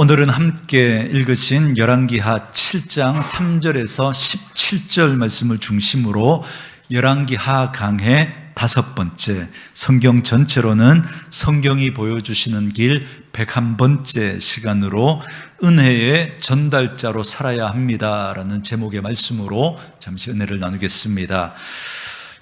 오늘은 함께 읽으신 열왕기하 7장 3절에서 17절 말씀을 중심으로 열왕기하 강의 5번째, 성경 전체로는 성경이 보여주시는 길 101번째 시간으로 은혜의 전달자로 살아야 합니다라는 제목의 말씀으로 잠시 은혜를 나누겠습니다.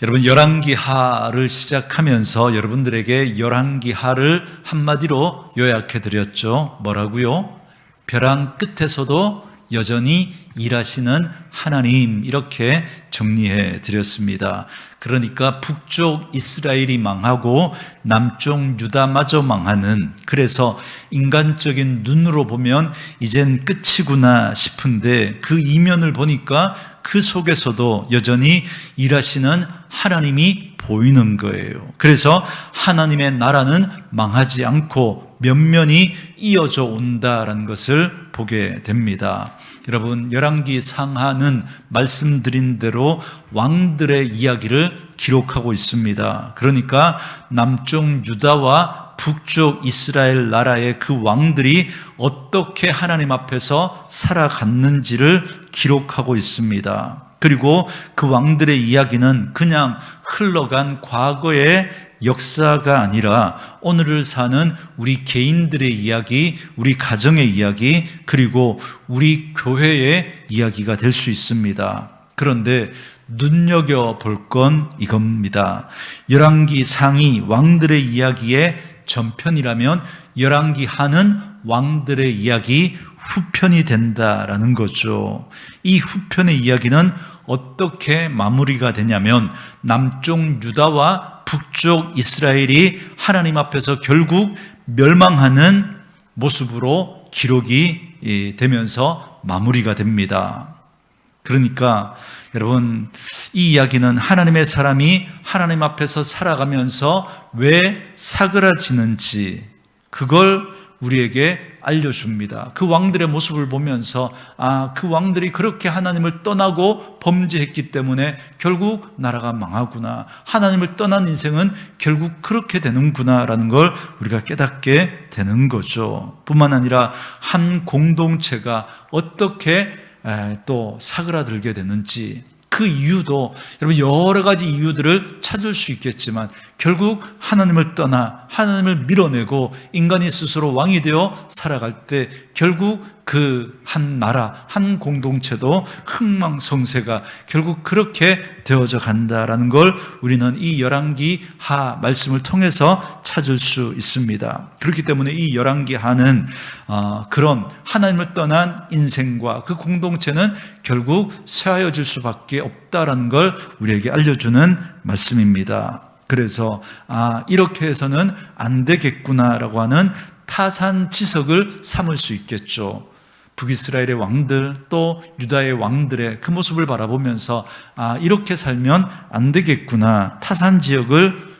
여러분, 열왕기하를 시작하면서 여러분들에게 열왕기하를 한마디로 요약해 드렸죠. 뭐라고요? 벼랑 끝에서도 여전히 일하시는 하나님, 이렇게 정리해 드렸습니다. 그러니까 북쪽 이스라엘이 망하고 남쪽 유다마저 망하는, 그래서 인간적인 눈으로 보면 이젠 끝이구나 싶은데 그 이면을 보니까 그 속에서도 여전히 일하시는 하나님이 보이는 거예요. 그래서 하나님의 나라는 망하지 않고 면면이 이어져 온다라는 것을 보게 됩니다. 여러분, 열왕기 상하는 말씀드린 대로 왕들의 이야기를 기록하고 있습니다. 그러니까 남쪽 유다와 북쪽 이스라엘 나라의 그 왕들이 어떻게 하나님 앞에서 살아갔는지를 기록하고 있습니다. 그리고 그 왕들의 이야기는 그냥 흘러간 과거의 역사가 아니라 오늘을 사는 우리 개인들의 이야기, 우리 가정의 이야기, 그리고 우리 교회의 이야기가 될 수 있습니다. 그런데 눈여겨볼 건 이겁니다. 열왕기 상이 왕들의 이야기의 전편이라면 열왕기 하는 왕들의 이야기 후편이 된다라는 거죠. 이 후편의 이야기는 어떻게 마무리가 되냐면 남쪽 유다와 북쪽 이스라엘이 하나님 앞에서 결국 멸망하는 모습으로 기록이 되면서 마무리가 됩니다. 그러니까 여러분, 이 이야기는 하나님의 사람이 하나님 앞에서 살아가면서 왜 사그라지는지 그걸 우리에게 알려줍니다. 그 왕들의 모습을 보면서 그 왕들이 그렇게 하나님을 떠나고 범죄했기 때문에 결국 나라가 망하구나, 하나님을 떠난 인생은 결국 그렇게 되는구나 라는 걸 우리가 깨닫게 되는 거죠. 뿐만 아니라 한 공동체가 어떻게 또 사그라들게 되는지, 그 이유도 여러분 여러 가지 이유들을 찾을 수 있겠지만 결국 하나님을 떠나 하나님을 밀어내고 인간이 스스로 왕이 되어 살아갈 때 결국 그 한 나라, 한 공동체도 흥망성쇠가 결국 그렇게 되어져 간다라는 걸 우리는 이 열왕기하 말씀을 통해서 찾을 수 있습니다. 그렇기 때문에 이 열왕기하는 그런 하나님을 떠난 인생과 그 공동체는 결국 쇠하여질 수밖에 없다라는 걸 우리에게 알려주는 말씀입니다. 그래서 이렇게 해서는 안 되겠구나라고 하는 타산지석을 삼을 수 있겠죠. 북이스라엘의 왕들 또 유다의 왕들의 그 모습을 바라보면서 이렇게 살면 안 되겠구나, 타산지석을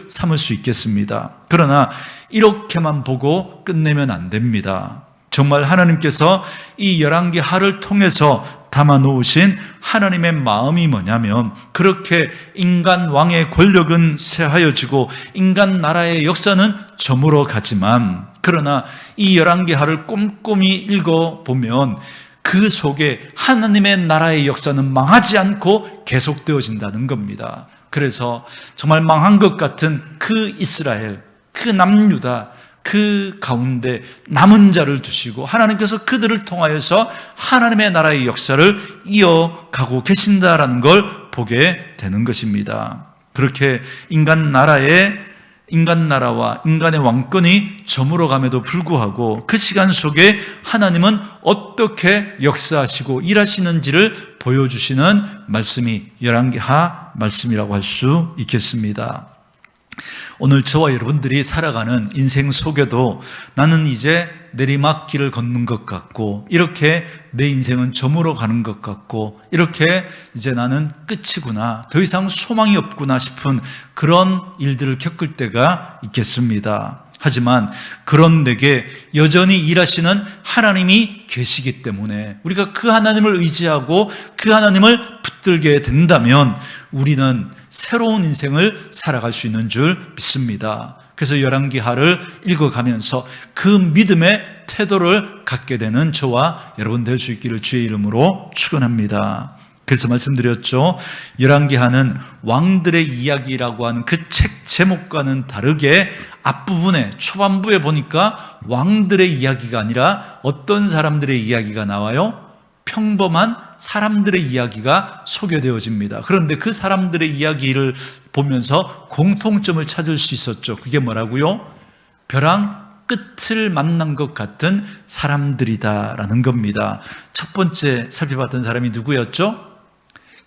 삼을 수 있겠습니다. 그러나 이렇게만 보고 끝내면 안 됩니다. 정말 하나님께서 이 열왕기하를 통해서 담아놓으신 하나님의 마음이 뭐냐면, 그렇게 인간 왕의 권력은 쇠하여지고 인간 나라의 역사는 저물어 가지만, 그러나 이 열왕기하를 꼼꼼히 읽어보면 그 속에 하나님의 나라의 역사는 망하지 않고 계속되어진다는 겁니다. 그래서 정말 망한 것 같은 그 이스라엘, 그 남유다, 그 가운데 남은 자를 두시고 하나님께서 그들을 통하여서 하나님의 나라의 역사를 이어가고 계신다라는 걸 보게 되는 것입니다. 그렇게 인간 나라와 인간의 왕권이 저물어감에도 불구하고 그 시간 속에 하나님은 어떻게 역사하시고 일하시는지를 보여주시는 말씀이 열왕기하 말씀이라고 할 수 있겠습니다. 오늘 저와 여러분들이 살아가는 인생 속에도 나는 이제 내리막길을 걷는 것 같고, 이렇게 내 인생은 저물어 가는 것 같고, 이렇게 이제 나는 끝이구나, 더 이상 소망이 없구나 싶은 그런 일들을 겪을 때가 있겠습니다. 하지만 그런 내게 여전히 일하시는 하나님이 계시기 때문에 우리가 그 하나님을 의지하고 그 하나님을 붙들게 된다면 우리는 새로운 인생을 살아갈 수 있는 줄 믿습니다. 그래서 열왕기하를 읽어가면서 그 믿음의 태도를 갖게 되는 저와 여러분 될 수 있기를 주의 이름으로 축원합니다. 그래서 말씀드렸죠. 열왕기하는 왕들의 이야기라고 하는 그 책 제목과는 다르게 앞부분에 초반부에 보니까 왕들의 이야기가 아니라 어떤 사람들의 이야기가 나와요? 평범한 사람들의 이야기가 소개되어집니다. 그런데 그 사람들의 이야기를 보면서 공통점을 찾을 수 있었죠. 그게 뭐라고요? 벼랑 끝을 만난 것 같은 사람들이다라는 겁니다. 첫 번째 살펴봤던 사람이 누구였죠?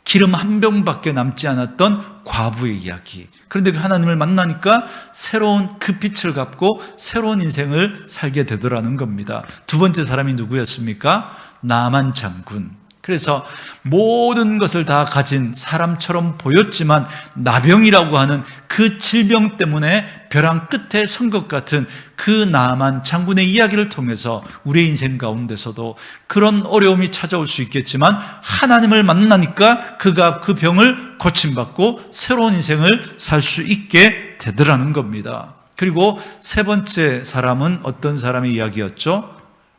기름 한 병밖에 남지 않았던 과부의 이야기. 그런데 그 하나님을 만나니까 새로운 그 빛을 갖고 새로운 인생을 살게 되더라는 겁니다. 두 번째 사람이 누구였습니까? 나만 장군. 그래서 모든 것을 다 가진 사람처럼 보였지만 나병이라고 하는 그 질병 때문에 벼랑 끝에 선 것 같은 그 나만 장군의 이야기를 통해서 우리의 인생 가운데서도 그런 어려움이 찾아올 수 있겠지만 하나님을 만나니까 그가 그 병을 고침받고 새로운 인생을 살 수 있게 되더라는 겁니다. 그리고 세 번째 사람은 어떤 사람의 이야기였죠?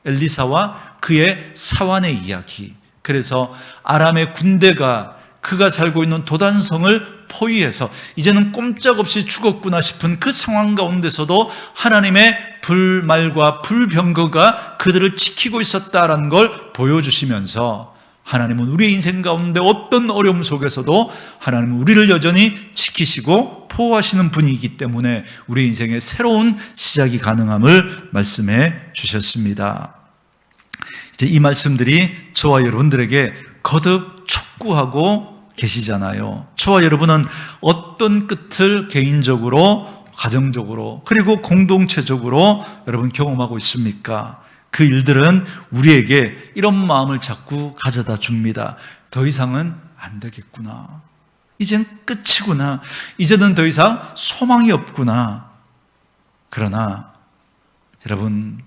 엘리사와 그의 사환의 이야기. 그래서 아람의 군대가 그가 살고 있는 도단성을 포위해서 이제는 꼼짝없이 죽었구나 싶은 그 상황 가운데서도 하나님의 불말과 불병거가 그들을 지키고 있었다라는 걸 보여주시면서 하나님은 우리의 인생 가운데 어떤 어려움 속에서도 하나님은 우리를 여전히 지키시고 보호하시는 분이기 때문에 우리의 인생에 새로운 시작이 가능함을 말씀해 주셨습니다. 이제 이 말씀들이 저와 여러분들에게 거듭 촉구하고 계시잖아요. 저와 여러분은 어떤 끝을 개인적으로, 가정적으로, 그리고 공동체적으로 여러분 경험하고 있습니까? 그 일들은 우리에게 이런 마음을 자꾸 가져다 줍니다. 더 이상은 안 되겠구나. 이젠 끝이구나. 이제는 더 이상 소망이 없구나. 그러나 여러분,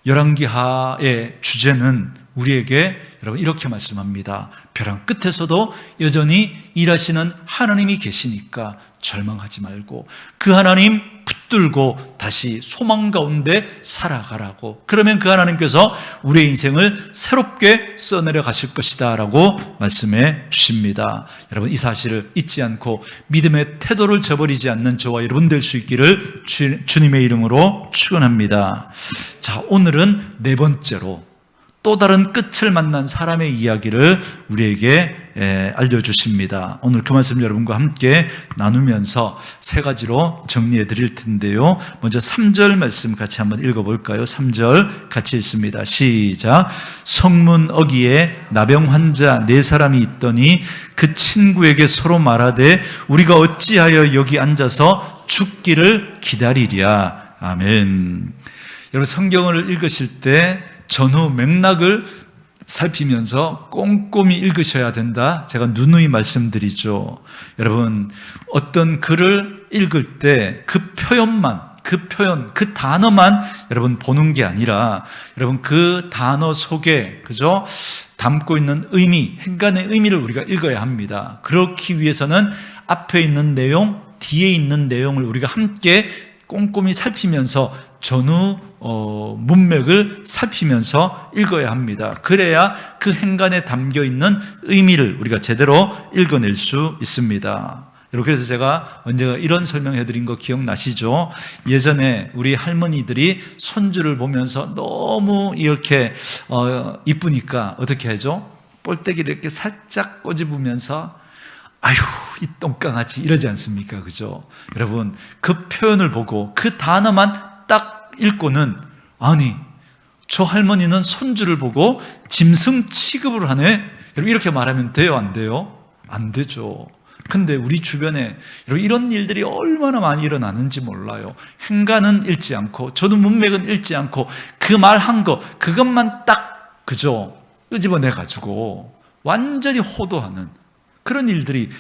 열왕기하의 주제는 우리에게 여러분 이렇게 말씀합니다. 벼랑 끝에서도 여전히 일하시는 하나님이 계시니까 절망하지 말고 그 하나님 붙들고 다시 소망 가운데 살아가라고. 그러면 그 하나님께서 우리의 인생을 새롭게 써내려 가실 것이다 라고 말씀해 주십니다. 여러분 이 사실을 잊지 않고 믿음의 태도를 저버리지 않는 저와 여러분 될 수 있기를 주님의 이름으로 축원합니다. 자, 오늘은 네 번째로 또 다른 끝을 만난 사람의 이야기를 우리에게 알려주십니다. 오늘 그 말씀 여러분과 함께 나누면서 세 가지로 정리해 드릴 텐데요. 먼저 3절 말씀 같이 한번 읽어볼까요? 3절 같이 읽습니다. 시작. 성문 어귀에 나병 환자 4사람이 있더니 그 친구에게 서로 말하되 우리가 어찌하여 여기 앉아서 죽기를 기다리랴. 아멘. 여러분 성경을 읽으실 때 전후 맥락을 살피면서 꼼꼼히 읽으셔야 된다. 제가 누누이 말씀드리죠. 여러분 어떤 글을 읽을 때 그 표현만, 그 표현, 그 단어만 여러분 보는 게 아니라 여러분 그 단어 속에 그죠? 담고 있는 의미, 행간의 의미를 우리가 읽어야 합니다. 그렇기 위해서는 앞에 있는 내용, 뒤에 있는 내용을 우리가 함께 꼼꼼히 살피면서 전후 문맥을 살피면서 읽어야 합니다. 그래야 그 행간에 담겨있는 의미를 우리가 제대로 읽어낼 수 있습니다. 여러분 그래서 제가 언제가 이런 설명해드린 거 기억나시죠? 예전에 우리 할머니들이 손주를 보면서 너무 이렇게 이쁘니까 어떻게 하죠? 볼때기를 이렇게 살짝 꼬집으면서 아유 이 똥강아지 이러지 않습니까? 그죠? 여러분 그 표현을 보고 그 단어만 딱 읽고는 아니 저 할머니는 손주를 보고 짐승 취급을 하네. 여러분 이렇게 말하면 돼요? 안 돼요? 안 되죠. 근데 우리 주변에 여러분 이런 일들이 얼마나 많이 일어나는지 몰라요. 행간은 읽지 않고 저도 문맥은 읽지 않고 그 말한 거 그것만 딱 그죠? 끄집어내 가지고 완전히 호도하는 그런 일들이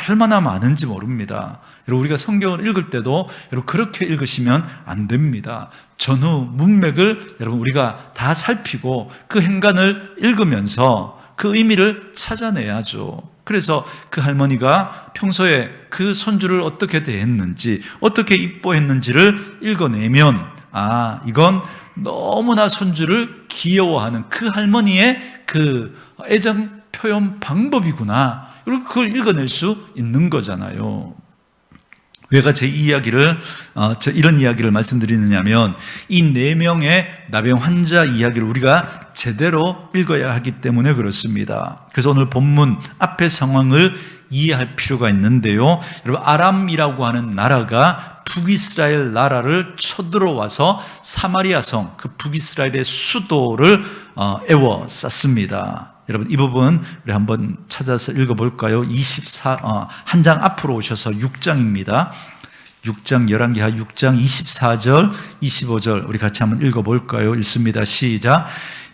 얼마나 많은지 모릅니다. 여러분 우리가 성경을 읽을 때도 여러분 그렇게 읽으시면 안 됩니다. 전후 문맥을 여러분 우리가 다 살피고 그 행간을 읽으면서 그 의미를 찾아내야죠. 그래서 그 할머니가 평소에 그 손주를 어떻게 대했는지, 어떻게 이뻐했는지를 읽어내면, 아, 이건 너무나 손주를 귀여워하는 그 할머니의 그 애정 표현 방법이구나. 그리고 그걸 읽어낼 수 있는 거잖아요. 왜가 이런 이야기를 말씀드리느냐면, 이 4명의 나병 환자 이야기를 우리가 제대로 읽어야 하기 때문에 그렇습니다. 그래서 오늘 본문 앞의 상황을 이해할 필요가 있는데요. 여러분, 아람이라고 하는 나라가 북이스라엘 나라를 쳐들어와서 사마리아 성, 그 북이스라엘의 수도를 에워쌌습니다. 여러분, 이 부분 우리 한번 찾아서 읽어볼까요? 한 장 앞으로 오셔서 6장입니다. 6장, 열왕기하 6장 24절, 25절 우리 같이 한번 읽어볼까요? 읽습니다. 시작.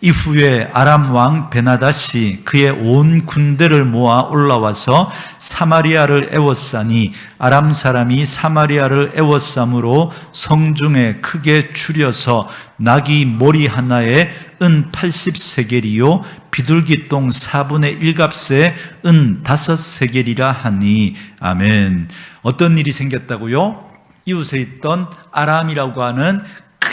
이후에 아람 왕 베나닷이 그의 온 군대를 모아 올라와서 사마리아를 에워싸니 아람 사람이 사마리아를 에워싸므로 성중에 크게 추려서 나귀 머리 하나에 은 80세겔이요 비둘기똥 4분의 1값에 은 5세겔이라 하니. 아멘. 어떤 일이 생겼다고요? 이웃에 있던 아람이라고 하는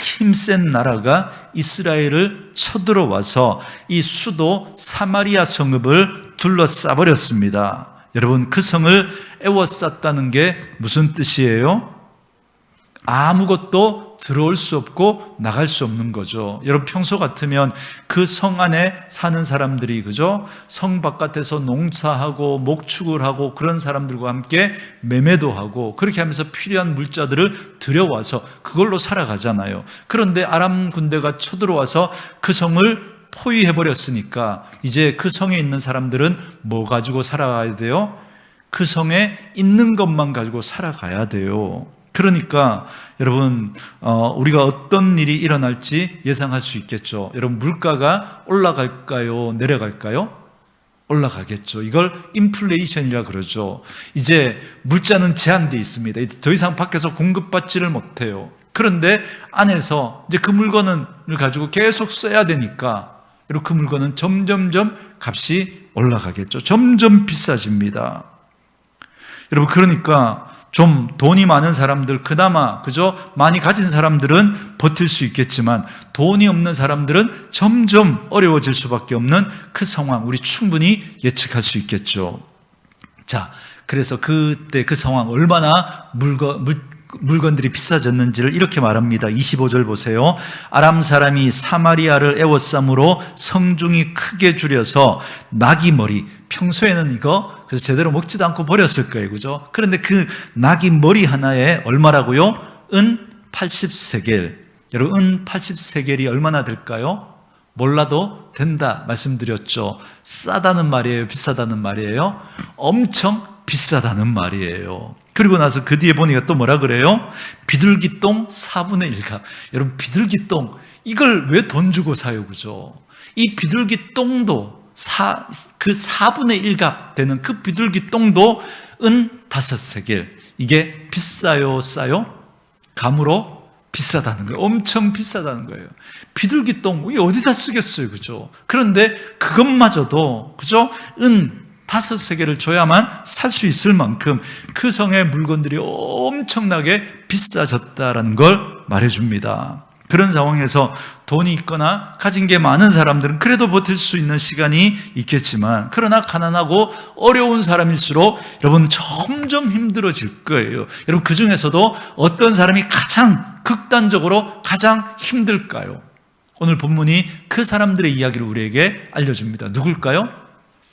힘센 나라가 이스라엘을 쳐들어와서 이 수도 사마리아 성읍을 둘러싸버렸습니다. 여러분, 그 성을 에워쌌다는 게 무슨 뜻이에요? 아무것도 들어올 수 없고 나갈 수 없는 거죠. 여러분, 평소 같으면 그 성 안에 사는 사람들이, 그죠? 성 바깥에서 농사하고 목축을 하고 그런 사람들과 함께 매매도 하고 그렇게 하면서 필요한 물자들을 들여와서 그걸로 살아가잖아요. 그런데 아람 군대가 쳐들어와서 그 성을 포위해버렸으니까 이제 그 성에 있는 사람들은 뭐 가지고 살아가야 돼요? 그 성에 있는 것만 가지고 살아가야 돼요. 그러니까 여러분, 우리가 어떤 일이 일어날지 예상할 수 있겠죠. 여러분, 물가가 올라갈까요? 내려갈까요? 올라가겠죠. 이걸 인플레이션이라 그러죠. 이제 물자는 제한되어 있습니다. 더 이상 밖에서 공급받지를 못해요. 그런데 안에서 이제 그 물건을 가지고 계속 써야 되니까 여러분, 그 물건은 점점점 값이 올라가겠죠. 점점 비싸집니다. 여러분, 그러니까 좀 돈이 많은 사람들, 그나마 그죠? 많이 가진 사람들은 버틸 수 있겠지만 돈이 없는 사람들은 점점 어려워질 수밖에 없는 그 상황, 우리 충분히 예측할 수 있겠죠. 자, 그래서 그때 그 상황, 얼마나 물건들이 비싸졌는지를 이렇게 말합니다. 25절 보세요. 아람 사람이 사마리아를 에워싸므로 성중이 크게 줄여서 나귀 머리, 평소에는 이거 그래서 제대로 먹지도 않고 버렸을 거예요, 그죠? 그런데 그 나귀 머리 하나에 얼마라고요? 은 80세겔. 여러분, 은 80세겔이 얼마나 될까요? 몰라도 된다 말씀드렸죠. 싸다는 말이에요, 비싸다는 말이에요? 엄청 비싸다는 말이에요. 그리고 나서 그 뒤에 보니까 또 뭐라 그래요? 비둘기똥 4분의 1값. 여러분, 비둘기똥 이걸 왜 돈 주고 사요, 그죠? 이 비둘기똥도 그 4분의 1값 되는 그 비둘기똥도 은 5세겔. 이게 비싸요, 싸요? 감으로 비싸다는 거예요. 엄청 비싸다는 거예요. 비둘기똥 어디다 쓰겠어요, 그죠? 그런데 그것마저도, 그죠? 은 5세겔을 줘야만 살 수 있을 만큼 그 성의 물건들이 엄청나게 비싸졌다라는 걸 말해줍니다. 그런 상황에서 돈이 있거나 가진 게 많은 사람들은 그래도 버틸 수 있는 시간이 있겠지만, 그러나 가난하고 어려운 사람일수록 여러분 점점 힘들어질 거예요. 여러분, 그 중에서도 어떤 사람이 가장 극단적으로 가장 힘들까요? 오늘 본문이 그 사람들의 이야기를 우리에게 알려줍니다. 누굴까요?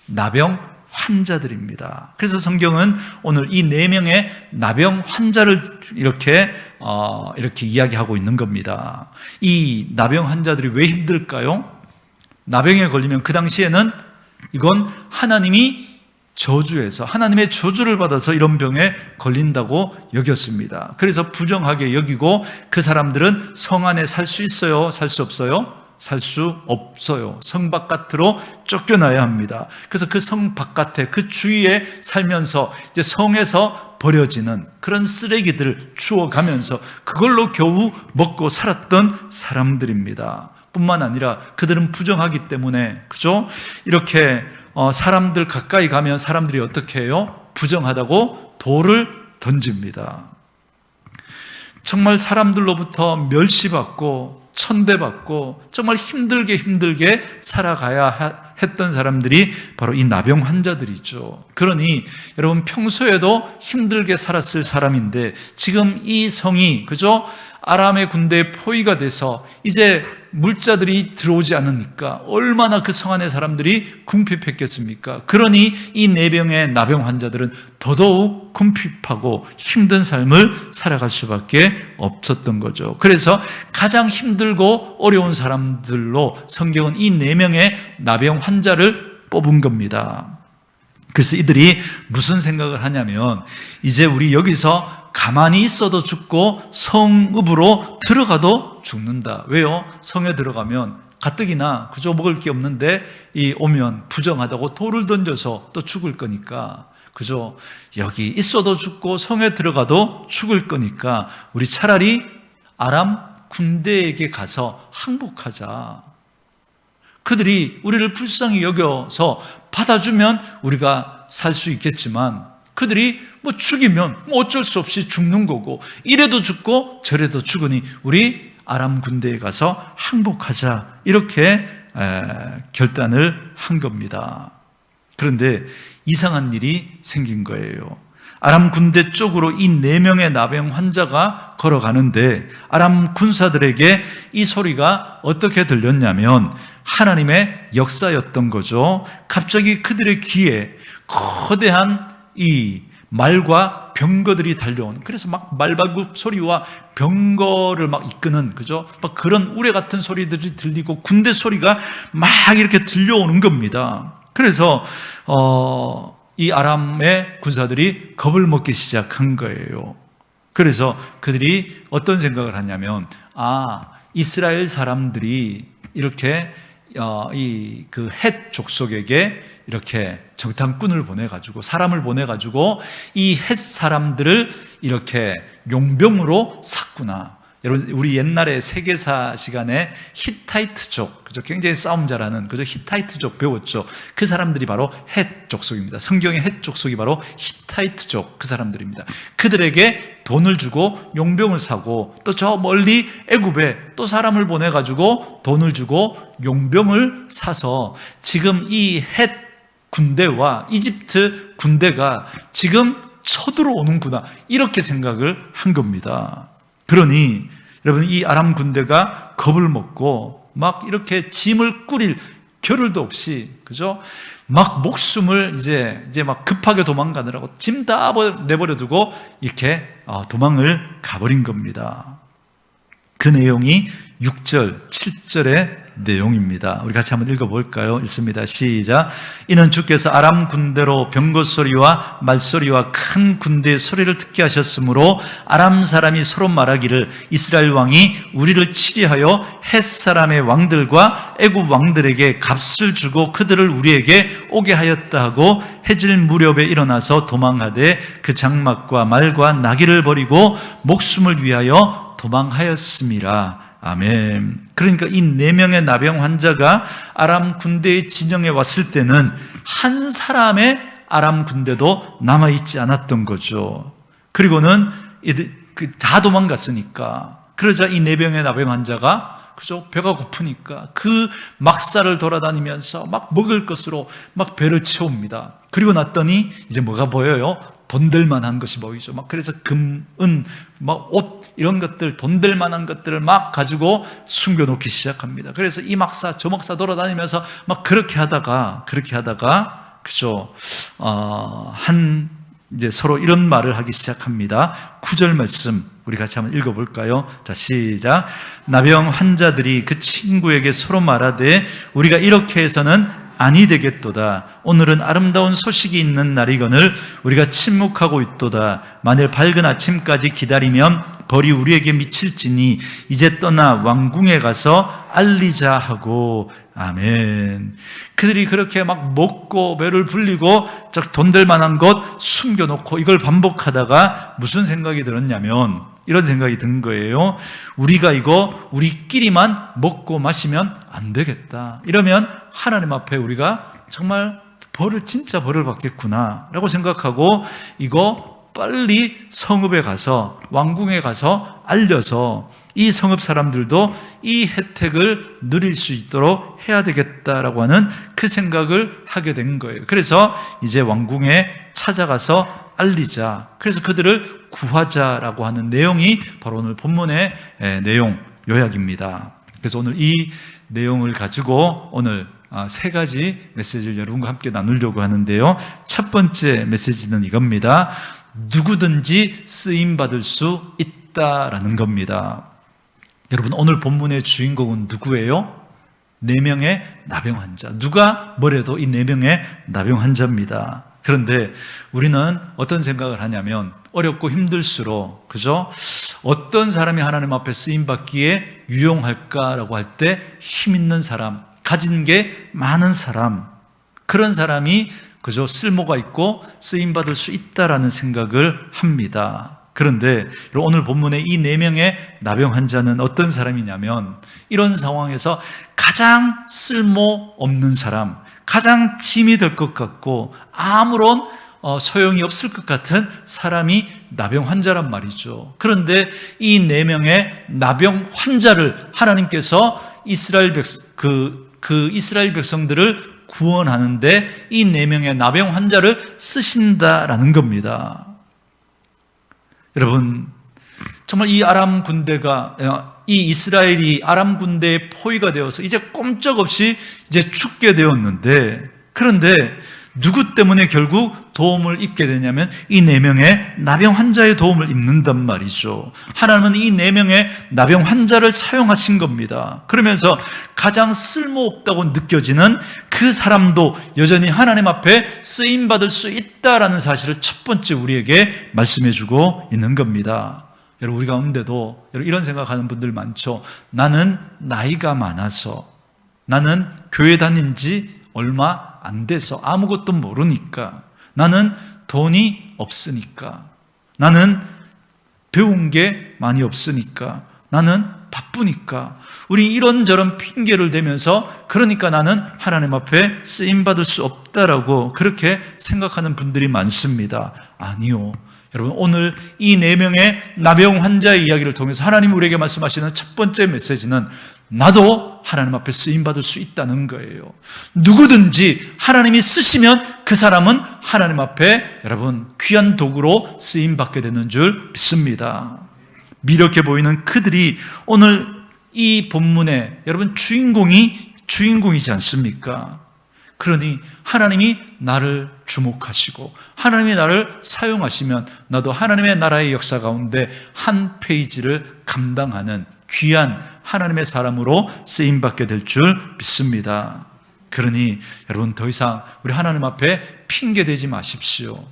나병 환자들입니다. 그래서 성경은 오늘 이 4명의 나병 환자를 이렇게 이야기하고 있는 겁니다. 이 나병 환자들이 왜 힘들까요? 나병에 걸리면 그 당시에는 이건 하나님이 저주해서 하나님의 저주를 받아서 이런 병에 걸린다고 여겼습니다. 그래서 부정하게 여기고 그 사람들은 성 안에 살 수 있어요? 살 수 없어요? 살 수 없어요. 성 바깥으로 쫓겨나야 합니다. 그래서 그 성 바깥에 그 주위에 살면서 이제 성에서 버려지는 그런 쓰레기들을 주워가면서 그걸로 겨우 먹고 살았던 사람들입니다. 뿐만 아니라 그들은 부정하기 때문에, 그죠? 이렇게 사람들 가까이 가면 사람들이 어떻게 해요? 부정하다고 돌을 던집니다. 정말 사람들로부터 멸시받고 천대받고 정말 힘들게 살아가야 했던 사람들이 바로 이 나병 환자들이죠. 그러니 여러분 평소에도 힘들게 살았을 사람인데 지금 이 성이 그죠? 아람의 군대에 포위가 돼서 이제 물자들이 들어오지 않으니까 얼마나 그 성 안의 사람들이 궁핍했겠습니까? 그러니 이 내병의 나병 환자들은 더더욱 궁핍하고 힘든 삶을 살아갈 수밖에 없었던 거죠. 그래서 가장 힘들고 어려운 사람들로 성경은 이 4명의 나병 환자를 뽑은 겁니다. 그래서 이들이 무슨 생각을 하냐면 이제 우리 여기서 가만히 있어도 죽고 성읍으로 들어가도 죽는다. 왜요? 성에 들어가면 가뜩이나 그저 먹을 게 없는데 오면 부정하다고 돌을 던져서 또 죽을 거니까 그저 여기 있어도 죽고 성에 들어가도 죽을 거니까 우리 차라리 아람 군대에게 가서 항복하자. 그들이 우리를 불쌍히 여겨서 받아주면 우리가 살 수 있겠지만 그들이 죽이면 어쩔 수 없이 죽는 거고 이래도 죽고 저래도 죽으니 우리 아람 군대에 가서 항복하자 이렇게 결단을 한 겁니다. 그런데 이상한 일이 생긴 거예요. 아람 군대 쪽으로 이 4명의 나병 환자가 걸어가는데 아람 군사들에게 이 소리가 어떻게 들렸냐면 하나님의 역사였던 거죠. 갑자기 그들의 귀에 거대한 이 말과 병거들이 달려온, 그래서 막 말발굽 소리와 병거를 막 이끄는 그죠? 막 그런 우레 같은 소리들이 들리고 군대 소리가 막 이렇게 들려오는 겁니다. 그래서 이 아람의 군사들이 겁을 먹기 시작한 거예요. 그래서 그들이 어떤 생각을 하냐면 이스라엘 사람들이 이렇게 그 헷 족속에게 이렇게 정탐꾼을 보내가지고 사람을 보내가지고 이 헷 사람들을 이렇게 용병으로 샀구나. 여러분 우리 옛날에 세계사 시간에 히타이트족, 그죠? 굉장히 싸움 잘하는 그죠? 히타이트족 배웠죠. 그 사람들이 바로 헷 족속입니다. 성경의 헷 족속이 바로 히타이트족 그 사람들입니다. 그들에게 돈을 주고 용병을 사고 또 저 멀리 애굽에 또 사람을 보내가지고 돈을 주고 용병을 사서 지금 이 헷 군대와 이집트 군대가 지금 쳐들어오는구나 이렇게 생각을 한 겁니다. 그러니 여러분 이 아람 군대가 겁을 먹고 막 이렇게 짐을 꾸릴 겨를도 없이 그죠? 막 목숨을 이제 막 급하게 도망가느라고 짐 다 내버려 두고 이렇게 도망을 가버린 겁니다. 그 내용이 6절, 7절의 내용입니다. 우리 같이 한번 읽어볼까요? 읽습니다. 시작. 이는 주께서 아람 군대로 병거 소리와 말소리와 큰 군대의 소리를 듣게 하셨으므로 아람 사람이 서로 말하기를 이스라엘 왕이 우리를 치리하여 헷 사람의 왕들과 애굽 왕들에게 값을 주고 그들을 우리에게 오게 하였다 하고 해질 무렵에 일어나서 도망하되 그 장막과 말과 나귀를 버리고 목숨을 위하여 도망하였음이라. 아멘. 그러니까 이 4명의 나병 환자가 아람 군대의 진영에 왔을 때는 한 사람의 아람 군대도 남아있지 않았던 거죠. 그리고는 다 도망갔으니까. 그러자 이 4명의 나병 환자가 그죠? 배가 고프니까 그 막사를 돌아다니면서 막 먹을 것으로 막 배를 채웁니다. 그리고 났더니 이제 뭐가 보여요? 돈 될 만한 것이 보이죠. 막 그래서 금, 은, 막 옷 이런 것들, 돈 될 만한 것들을 막 가지고 숨겨놓기 시작합니다. 그래서 이 막사 저 막사 돌아다니면서 막 그렇게 하다가 그죠? 이제 서로 이런 말을 하기 시작합니다. 9절 말씀 우리 같이 한번 읽어볼까요? 자, 시작. 나병 환자들이 그 친구에게 서로 말하되 우리가 이렇게 해서는 아니 되겠도다. 오늘은 아름다운 소식이 있는 날이거늘 우리가 침묵하고 있도다. 만일 밝은 아침까지 기다리면 벌이 우리에게 미칠지니 이제 떠나 왕궁에 가서 알리자 하고. 아멘. 그들이 그렇게 막 먹고 배를 불리고 돈 될 만한 것 숨겨놓고 이걸 반복하다가 무슨 생각이 들었냐면 이런 생각이 든 거예요. 우리가 이거 우리끼리만 먹고 마시면 안 되겠다. 이러면 하나님 앞에 우리가 정말 진짜 벌을 받겠구나 라고 생각하고 이거 빨리 성읍에 가서, 왕궁에 가서 알려서 이 성읍 사람들도 이 혜택을 누릴 수 있도록 해야 되겠다라고 하는 그 생각을 하게 된 거예요. 그래서 이제 왕궁에 찾아가서 알리자, 그래서 그들을 구하자라고 하는 내용이 바로 오늘 본문의 내용 요약입니다. 그래서 오늘 이 내용을 가지고 오늘 세 가지 메시지를 여러분과 함께 나누려고 하는데요. 첫 번째 메시지는 이겁니다. 누구든지 쓰임받을 수 있다라는 겁니다. 여러분, 오늘 본문의 주인공은 누구예요? 4명의 나병 환자. 누가 뭐래도 이 4명의 나병 환자입니다. 그런데 우리는 어떤 생각을 하냐면 어렵고 힘들수록, 그죠? 어떤 사람이 하나님 앞에 쓰임받기에 유용할까라고 할 때 힘 있는 사람, 가진 게 많은 사람, 그런 사람이 그죠? 쓸모가 있고 쓰임받을 수 있다라는 생각을 합니다. 그런데 오늘 본문의 이 4명의 나병 환자는 어떤 사람이냐면 이런 상황에서 가장 쓸모없는 사람, 가장 짐이 될 것 같고 아무런 소용이 없을 것 같은 사람이 나병 환자란 말이죠. 그런데 이 4명의 나병 환자를 하나님께서 이스라엘 백성들을 구원하는데 이 4명의 나병 환자를 쓰신다라는 겁니다. 여러분, 정말 이 아람 군대가, 이 이스라엘이 아람 군대의 포위가 되어서 이제 꼼짝없이 이제 죽게 되었는데, 그런데 누구 때문에 결국 도움을 입게 되냐면 이 4명의 나병 환자의 도움을 입는단 말이죠. 하나님은 이 4명의 나병 환자를 사용하신 겁니다. 그러면서 가장 쓸모없다고 느껴지는 그 사람도 여전히 하나님 앞에 쓰임받을 수 있다라는 사실을 첫 번째 우리에게 말씀해 주고 있는 겁니다. 여러분, 우리 가운데도 이런 생각하는 분들 많죠. 나는 나이가 많아서, 나는 교회 다닌 지 얼마 안 돼서 아무것도 모르니까, 나는 돈이 없으니까, 나는 배운 게 많이 없으니까, 나는 바쁘니까, 우리 이런저런 핑계를 대면서 그러니까 나는 하나님 앞에 쓰임받을 수 없다라고 그렇게 생각하는 분들이 많습니다. 아니요. 여러분, 오늘 이 4명의 나병 환자의 이야기를 통해서 하나님 우리에게 말씀하시는 첫 번째 메시지는 나도 하나님 앞에 쓰임받을 수 있다는 거예요. 누구든지 하나님이 쓰시면 그 사람은 하나님 앞에 여러분 귀한 도구로 쓰임받게 되는 줄 믿습니다. 미력해 보이는 그들이 오늘 이 본문에 여러분 주인공이지 않습니까? 그러니 하나님이 나를 주목하시고 하나님이 나를 사용하시면 나도 하나님의 나라의 역사 가운데 한 페이지를 감당하는 귀한 하나님의 사람으로 쓰임받게 될 줄 믿습니다. 그러니 여러분, 더 이상 우리 하나님 앞에 핑계대지 마십시오.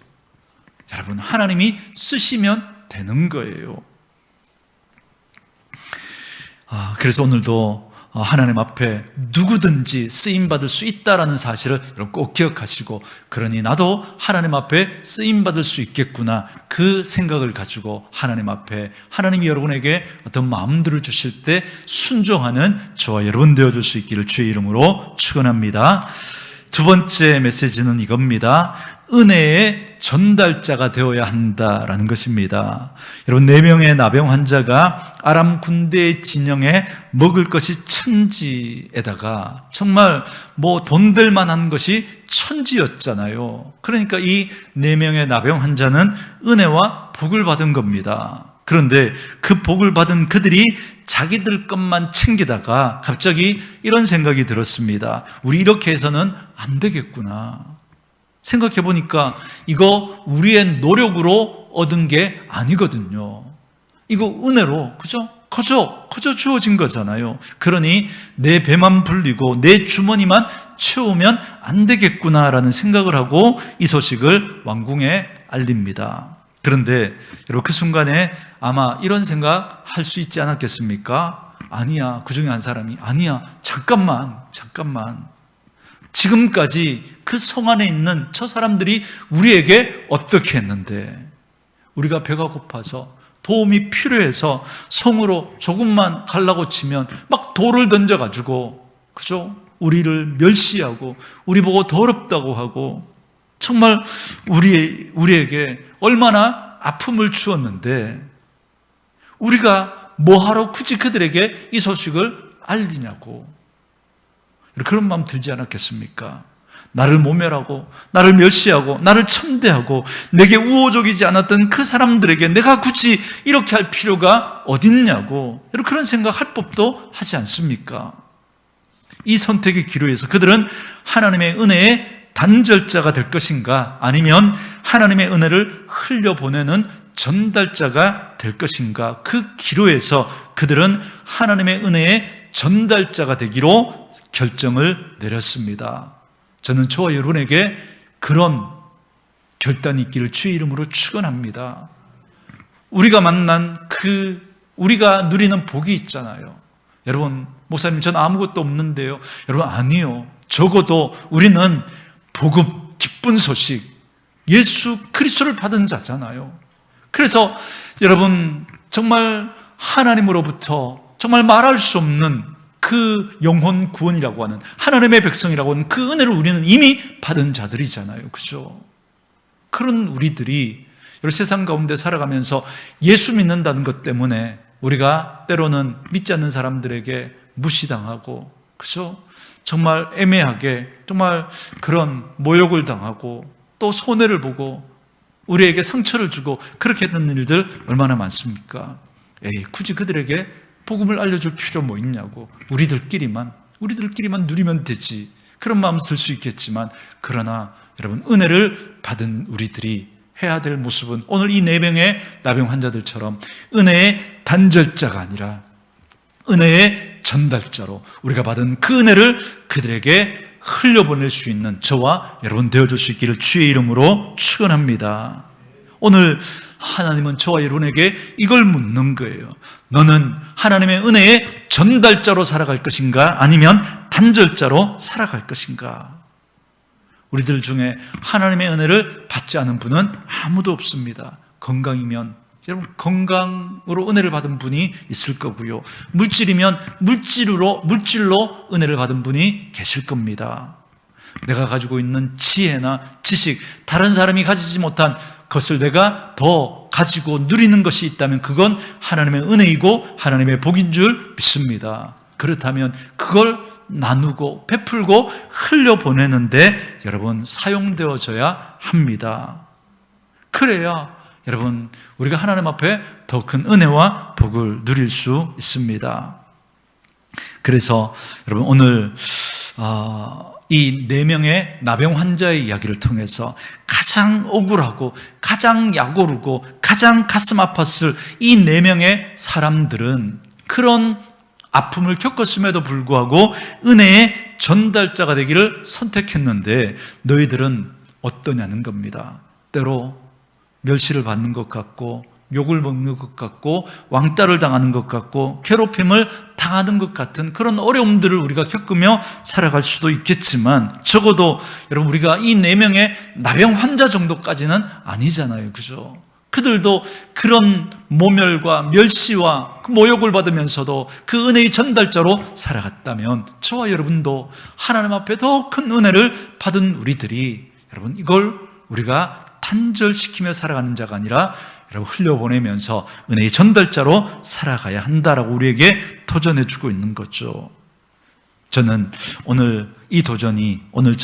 여러분, 하나님이 쓰시면 되는 거예요. 그래서 오늘도 하나님 앞에 누구든지 쓰임받을 수 있다라는 사실을 여러분 꼭 기억하시고, 그러니 나도 하나님 앞에 쓰임받을 수 있겠구나, 그 생각을 가지고 하나님 앞에 하나님이 여러분에게 어떤 마음들을 주실 때 순종하는 저와 여러분 되어줄 수 있기를 주의 이름으로 축원합니다. 두 번째 메시지는 이겁니다. 은혜의 전달자가 되어야 한다라는 것입니다. 여러분, 4명의 나병 환자가 아람 군대의 진영에 먹을 것이 천지에다가 정말 돈 될 만한 것이 천지였잖아요. 그러니까 이 4명의 나병 환자는 은혜와 복을 받은 겁니다. 그런데 그 복을 받은 그들이 자기들 것만 챙기다가 갑자기 이런 생각이 들었습니다. 우리 이렇게 해서는 안 되겠구나. 생각해 보니까 이거 우리의 노력으로 얻은 게 아니거든요. 이거 은혜로, 그죠? 거저 주어진 거잖아요. 그러니 내 배만 불리고 내 주머니만 채우면 안 되겠구나라는 생각을 하고 이 소식을 왕궁에 알립니다. 그런데 여러분, 그 순간에 아마 이런 생각 할 수 있지 않았겠습니까? 아니야, 그 중에 한 사람이 아니야, 잠깐만 지금까지 그 성 안에 있는 저 사람들이 우리에게 어떻게 했는데, 우리가 배가 고파서 도움이 필요해서 성으로 조금만 가려고 치면 막 돌을 던져가지고, 그죠? 우리를 멸시하고 우리 보고 더럽다고 하고 정말 우리에게 얼마나 아픔을 주었는데 우리가 뭐하러 굳이 그들에게 이 소식을 알리냐고 그런 마음 들지 않았겠습니까? 나를 모멸하고 나를 멸시하고 나를 천대하고 내게 우호적이지 않았던 그 사람들에게 내가 굳이 이렇게 할 필요가 어딨냐고 그런 생각할 법도 하지 않습니까? 이 선택의 기로에서 그들은 하나님의 은혜의 단절자가 될 것인가 아니면 하나님의 은혜를 흘려보내는 전달자가 될 것인가 그 기로에서 그들은 하나님의 은혜의 전달자가 되기로 결정을 내렸습니다. 저는 저와 여러분에게 그런 결단이 있기를 주의 이름으로 축원합니다. 우리가 만난 우리가 누리는 복이 있잖아요. 여러분, 목사님 저는 아무것도 없는데요. 여러분 아니요. 적어도 우리는 복음, 기쁜 소식, 예수 그리스도를 받은 자잖아요. 그래서 여러분 정말 하나님으로부터 정말 말할 수 없는 그 영혼 구원이라고 하는 하나님의 백성이라고 하는 그 은혜를 우리는 이미 받은 자들이잖아요. 그죠? 그런 우리들이 세상 가운데 살아가면서 예수 믿는다는 것 때문에 우리가 때로는 믿지 않는 사람들에게 무시당하고 그죠? 정말 애매하게 정말 그런 모욕을 당하고 또 손해를 보고 우리에게 상처를 주고 그렇게 했던 일들 얼마나 많습니까? 굳이 그들에게 복음을 알려줄 필요 뭐 있냐고 우리들끼리만 누리면 되지 그런 마음 들 수 있겠지만 그러나 여러분 은혜를 받은 우리들이 해야 될 모습은 오늘 이 4명의 나병 환자들처럼 은혜의 단절자가 아니라 은혜의 전달자로 우리가 받은 그 은혜를 그들에게 흘려보낼 수 있는 저와 여러분 되어줄 수 있기를 주의 이름으로 축원합니다. 오늘 하나님은 저와 여러분에게 이걸 묻는 거예요. 너는 하나님의 은혜의 전달자로 살아갈 것인가 아니면 단절자로 살아갈 것인가? 우리들 중에 하나님의 은혜를 받지 않은 분은 아무도 없습니다. 건강이면 여러분 건강으로 은혜를 받은 분이 있을 거고요. 물질이면 물질로 은혜를 받은 분이 계실 겁니다. 내가 가지고 있는 지혜나 지식, 다른 사람이 가지지 못한 것을 내가 더 가지고 누리는 것이 있다면 그건 하나님의 은혜이고 하나님의 복인 줄 믿습니다. 그렇다면 그걸 나누고 베풀고 흘려보내는데 여러분 사용되어져야 합니다. 그래야 여러분 우리가 하나님 앞에 더 큰 은혜와 복을 누릴 수 있습니다. 그래서 여러분 오늘 이 4명의 나병 환자의 이야기를 통해서 가장 억울하고 가장 약오르고 가장 가슴 아팠을 이 4명의 사람들은 그런 아픔을 겪었음에도 불구하고 은혜의 전달자가 되기를 선택했는데 너희들은 어떠냐는 겁니다. 때로 멸시를 받는 것 같고 욕을 먹는 것 같고 왕따를 당하는 것 같고 괴롭힘을 당하는 것 같은 그런 어려움들을 우리가 겪으며 살아갈 수도 있겠지만 적어도 여러분 우리가 이 4명의 나병 환자 정도까지는 아니잖아요. 그죠? 그들도 그런 모멸과 멸시와 그 모욕을 받으면서도 그 은혜의 전달자로 살아갔다면 저와 여러분도 하나님 앞에 더 큰 은혜를 받은 우리들이 여러분 이걸 우리가 단절시키며 살아가는 자가 아니라 여러분 흘려보내면서 은혜의 전달자로 살아가야 한다라고 우리에게 도전해주고 있는 거죠. 저는 오늘 이 도전이 오늘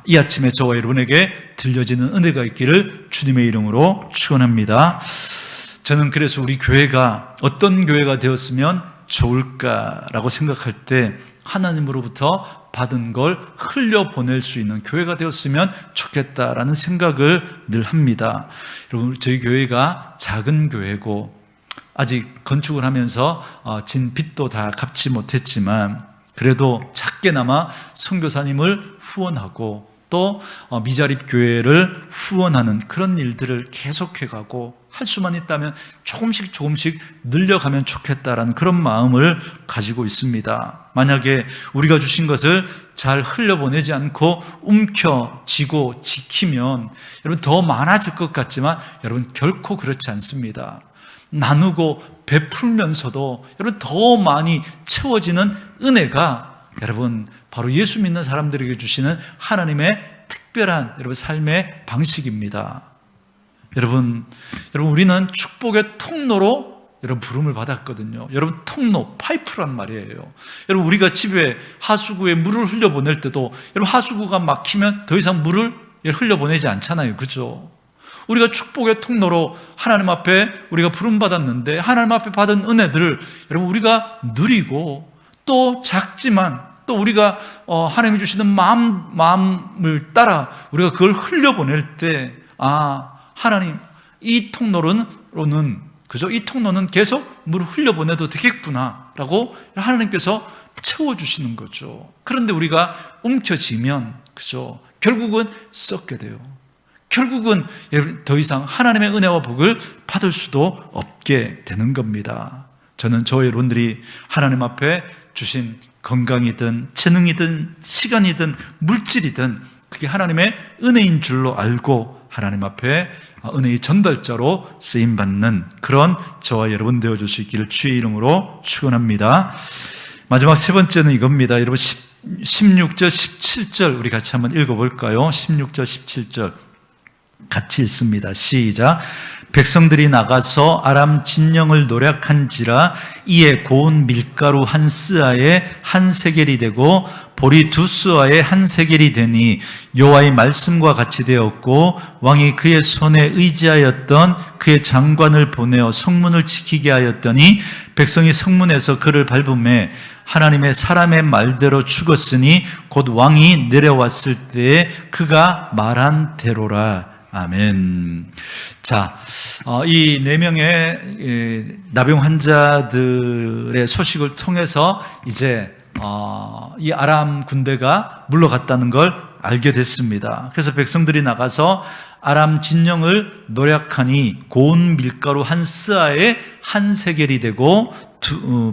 이 아침에 저와 여러분에게 들려지는 은혜가 있기를 주님의 이름으로 축원합니다. 저는 그래서 우리 교회가 어떤 교회가 되었으면 좋을까라고 생각할 때 하나님으로부터 받은 걸 흘려보낼 수 있는 교회가 되었으면 좋겠다라는 생각을 늘 합니다. 여러분 저희 교회가 작은 교회고 아직 건축을 하면서 진 빚도 다 갚지 못했지만 그래도 작게나마 선교사님을 후원하고 또 미자립 교회를 후원하는 그런 일들을 계속해가고 할 수만 있다면 조금씩 늘려가면 좋겠다라는 그런 마음을 가지고 있습니다. 만약에 우리가 주신 것을 잘 흘려보내지 않고 움켜쥐고 지키면 여러분 더 많아질 것 같지만 여러분 결코 그렇지 않습니다. 나누고 베풀면서도 여러분 더 많이 채워지는 은혜가 여러분 바로 예수 믿는 사람들에게 주시는 하나님의 특별한 여러분 삶의 방식입니다. 여러분 우리는 축복의 통로로 여러분 부름을 받았거든요. 여러분 통로, 파이프란 말이에요. 여러분 우리가 집에 하수구에 물을 흘려보낼 때도 여러분 하수구가 막히면 더 이상 물을 흘려보내지 않잖아요. 그죠? 우리가 축복의 통로로 하나님 앞에 우리가 부름받았는데 하나님 앞에 받은 은혜들을 여러분 우리가 누리고 또 작지만 또 우리가 하나님이 주시는 마음을 따라 우리가 그걸 흘려보낼 때 하나님 이 통로로는 그죠? 이 통로는 계속 물을 흘려보내도 되겠구나 라고 하나님께서 채워주시는 거죠. 그런데 우리가 움켜쥐면 그죠? 결국은 썩게 돼요. 결국은 더 이상 하나님의 은혜와 복을 받을 수도 없게 되는 겁니다. 저는 저의 여러분들이 하나님 앞에 주신 건강이든 재능이든 시간이든 물질이든 그게 하나님의 은혜인 줄로 알고 하나님 앞에 은혜의 전달자로 쓰임받는 그런 저와 여러분 되어줄 수 있기를 주의 이름으로 축원합니다. 마지막 세 번째는 이겁니다. 여러분 16절 17절 우리 같이 한번 읽어볼까요? 16절 17절 같이 읽습니다. 시작. 백성들이 나가서 아람 진영을 노략한지라 이에 고운 밀가루 한 스아에 한 세겔이 되고 보리 두 스아에 한 세겔이 되니 여호와의 말씀과 같이 되었고 왕이 그의 손에 의지하였던 그의 장관을 보내어 성문을 지키게 하였더니 백성이 성문에서 그를 밟음에 하나님의 사람의 말대로 죽었으니 곧 왕이 내려왔을 때에 그가 말한 대로라. 아멘. 자, 이 4명의 나병 환자들의 소식을 통해서 이제 이 아람 군대가 물러갔다는 걸 알게 됐습니다. 그래서 백성들이 나가서 아람 진영을 노략하니 고운 밀가루 한 스아에 한 세겔이 되고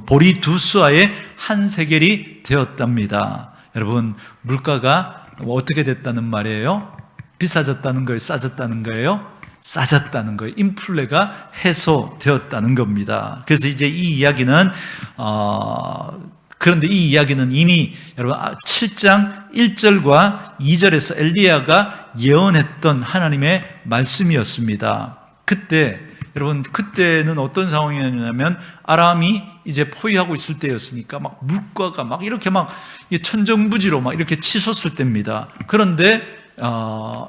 보리 두 스아에 한 세겔이 되었답니다. 여러분 물가가 어떻게 됐다는 말이에요? 비싸졌다는 거예요? 싸졌다는 거예요? 싸졌다는 거예요. 인플레가 해소되었다는 겁니다. 그래서 이제 이 이야기는 그런데 이 이야기는 이미 여러분 7장 1절과 2절에서 엘리야가 예언했던 하나님의 말씀이었습니다. 여러분 그때는 어떤 상황이었냐면 아람이 이제 포위하고 있을 때였으니까 막 물가가 막 이렇게 막 천정부지로 막 이렇게 치솟을 때입니다. 그런데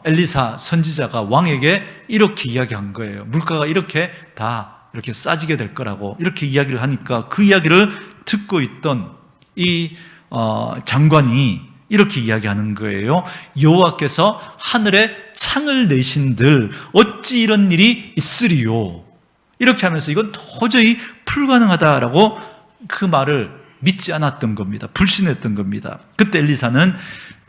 엘리사 선지자가 왕에게 이렇게 이야기한 거예요. 물가가 이렇게 다 이렇게 싸지게 될 거라고 이렇게 이야기를 하니까 그 이야기를 듣고 있던 이 장관이 이렇게 이야기하는 거예요. 여호와께서 하늘에 창을 내신들 어찌 이런 일이 있으리요. 이렇게 하면서 이건 도저히 불가능하다라고 그 말을 믿지 않았던 겁니다. 불신했던 겁니다. 그때 엘리사는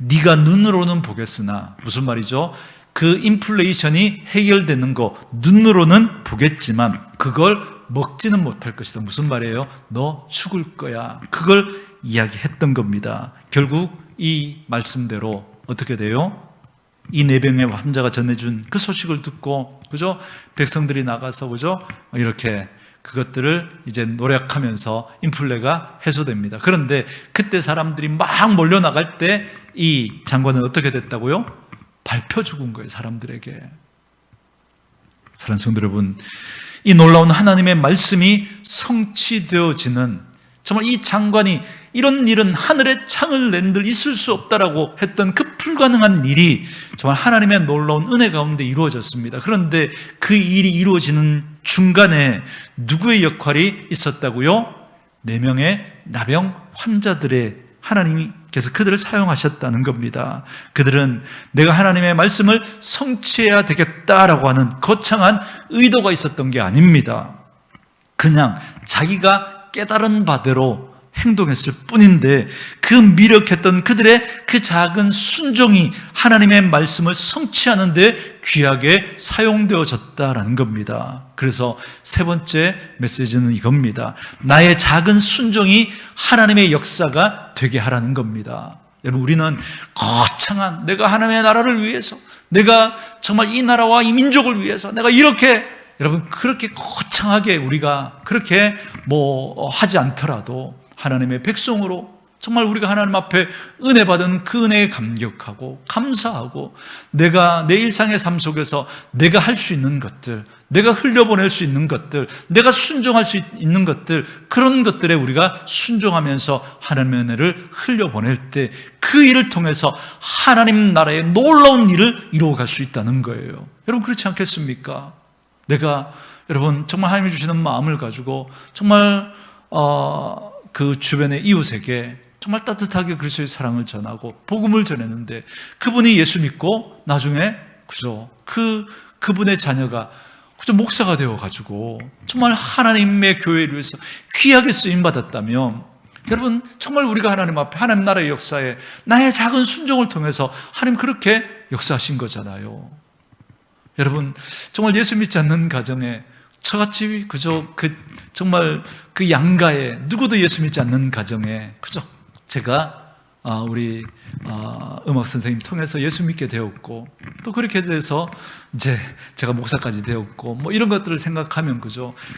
네가 눈으로는 보겠으나 무슨 말이죠? 그 인플레이션이 해결되는 거 눈으로는 보겠지만 그걸 먹지는 못할 것이다. 무슨 말이에요? 너 죽을 거야. 그걸 이야기했던 겁니다. 결국 이 말씀대로 어떻게 돼요? 이 4병의 환자가 전해준 그 소식을 듣고 그죠? 백성들이 나가서 그죠? 이렇게 그것들을 이제 노력하면서 인플레가 해소됩니다. 그런데 그때 사람들이 막 몰려나갈 때 이 장관은 어떻게 됐다고요? 밟혀 죽은 거예요. 사람들에게. 사랑하는 성도 여러분, 이 놀라운 하나님의 말씀이 성취되어지는 정말 이 장관이 이런 일은 하늘에 창을 낸들 있을 수 없다라고 했던 그 불가능한 일이 정말 하나님의 놀라운 은혜 가운데 이루어졌습니다. 그런데 그 일이 이루어지는 중간에 누구의 역할이 있었다고요? 4명의 나병 환자들의 하나님께서 그들을 사용하셨다는 겁니다. 그들은 내가 하나님의 말씀을 성취해야 되겠다라고 하는 거창한 의도가 있었던 게 아닙니다. 그냥 자기가 깨달은 바대로 행동했을 뿐인데 그 미력했던 그들의 그 작은 순종이 하나님의 말씀을 성취하는 데 귀하게 사용되어졌다라는 겁니다. 그래서 세 번째 메시지는 이겁니다. 나의 작은 순종이 하나님의 역사가 되게 하라는 겁니다. 여러분 우리는 거창한 내가 하나님의 나라를 위해서 내가 정말 이 나라와 이 민족을 위해서 내가 이렇게 여러분 그렇게 거창하게 우리가 그렇게 하지 않더라도 하나님의 백성으로 정말 우리가 하나님 앞에 은혜 받은 그 은혜에 감격하고 감사하고 내가 내 일상의 삶 속에서 내가 할 수 있는 것들, 내가 흘려보낼 수 있는 것들, 내가 순종할 수 있는 것들, 그런 것들에 우리가 순종하면서 하나님의 은혜를 흘려보낼 때 그 일을 통해서 하나님 나라의 놀라운 일을 이루어갈 수 있다는 거예요. 여러분 그렇지 않겠습니까? 내가 여러분 정말 하나님이 주시는 마음을 가지고 정말 그 주변의 이웃에게 정말 따뜻하게 그리스도의 사랑을 전하고 복음을 전했는데 그분이 예수 믿고 나중에 그분의 자녀가 목사가 되어가지고 정말 하나님의 교회를 위해서 귀하게 쓰임받았다면 여러분 정말 우리가 하나님 앞에 하나님 나라의 역사에 나의 작은 순종을 통해서 하나님 그렇게 역사하신 거잖아요. 여러분 정말 예수 믿지 않는 가정에 저같이 정말 그 양가에 누구도 예수 믿지 않는 가정에 제가 우리 음악 선생님 통해서 예수 믿게 되었고 또 그렇게 돼서 이제 제가 목사까지 되었고 뭐 이런 것들을 생각하면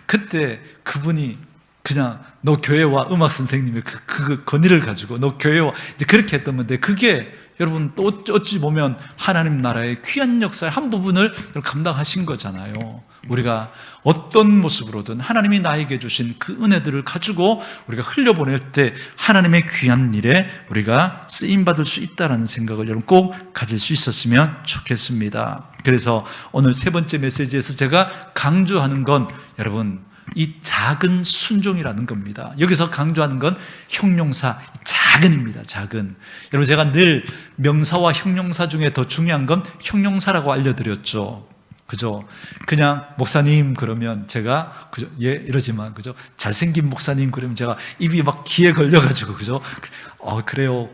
그때 그분이 그냥 너 교회와 음악 선생님의 그 건의를 가지고 너 교회와 이제 그렇게 했던 건데 그게 여러분 또 어찌 보면 하나님 나라의 귀한 역사의 한 부분을 감당하신 거잖아요. 우리가 어떤 모습으로든 하나님이 나에게 주신 그 은혜들을 가지고 우리가 흘려보낼 때 하나님의 귀한 일에 우리가 쓰임받을 수 있다는 생각을 여러분 꼭 가질 수 있었으면 좋겠습니다. 그래서 오늘 세 번째 메시지에서 제가 강조하는 건 여러분 이 작은 순종이라는 겁니다. 여기서 강조하는 건 형용사 작은입니다. 작은. 여러분 제가 늘 명사와 형용사 중에 더 중요한 건 형용사라고 알려드렸죠. 그냥 목사님 그러면 제가 이러지만 잘생긴 목사님 그러면 제가 입이 막 귀에 걸려가지고 그래요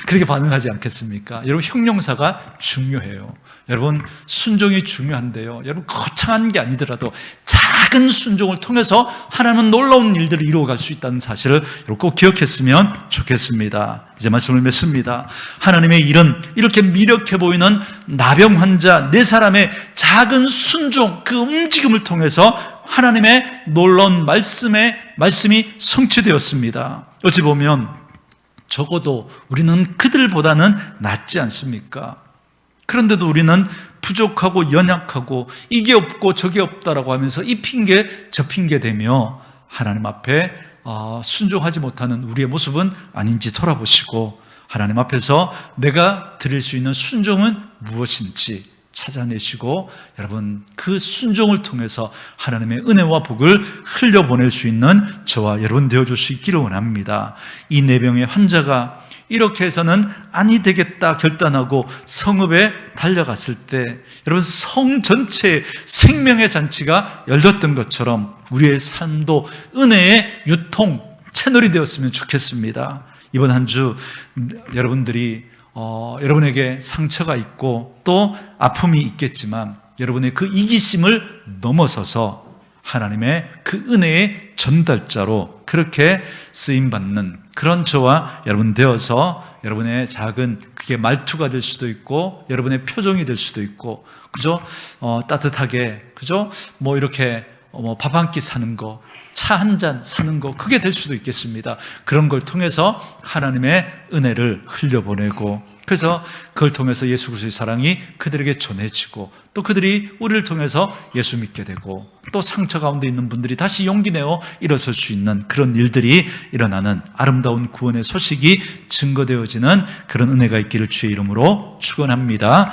그렇게 반응하지 않겠습니까? 여러분 형용사가 중요해요. 여러분 순종이 중요한데요. 여러분 거창한 게 아니더라도 작은 순종을 통해서 하나님은 놀라운 일들을 이루어갈 수 있다는 사실을 여러분 꼭 기억했으면 좋겠습니다. 이제 말씀을 맺습니다. 하나님의 일은 이렇게 미력해 보이는 나병 환자 4사람의 작은 순종, 그 움직임을 통해서 하나님의 놀라운 말씀이 성취되었습니다. 어찌 보면 적어도 우리는 그들보다는 낫지 않습니까? 그런데도 우리는 부족하고 연약하고 이게 없고 저게 없다라고 하면서 이 핑계 저 핑계 대며 하나님 앞에 순종하지 못하는 우리의 모습은 아닌지 돌아보시고 하나님 앞에서 내가 드릴 수 있는 순종은 무엇인지 찾아내시고 여러분 그 순종을 통해서 하나님의 은혜와 복을 흘려보낼 수 있는 저와 여러분 되어줄 수 있기를 원합니다. 이 4명의 환자가 이렇게 해서는 아니 되겠다 결단하고 성읍에 달려갔을 때 여러분 성 전체의 생명의 잔치가 열렸던 것처럼 우리의 삶도 은혜의 유통 채널이 되었으면 좋겠습니다. 이번 한 주 여러분들이 여러분에게 상처가 있고 또 아픔이 있겠지만 여러분의 그 이기심을 넘어서서 하나님의 그 은혜의 전달자로 그렇게 쓰임받는 그런 저와 여러분 되어서 여러분의 작은 그게 말투가 될 수도 있고 여러분의 표정이 될 수도 있고 따뜻하게 뭐 이렇게 밥 한 끼 사는 거, 차 한 잔 사는 거 그게 될 수도 있겠습니다. 그런 걸 통해서 하나님의 은혜를 흘려보내고 그래서 그걸 통해서 예수 그리스도의 사랑이 그들에게 전해지고 또 그들이 우리를 통해서 예수 믿게 되고 또 상처 가운데 있는 분들이 다시 용기 내어 일어설 수 있는 그런 일들이 일어나는 아름다운 구원의 소식이 증거되어지는 그런 은혜가 있기를 주의 이름으로 축원합니다.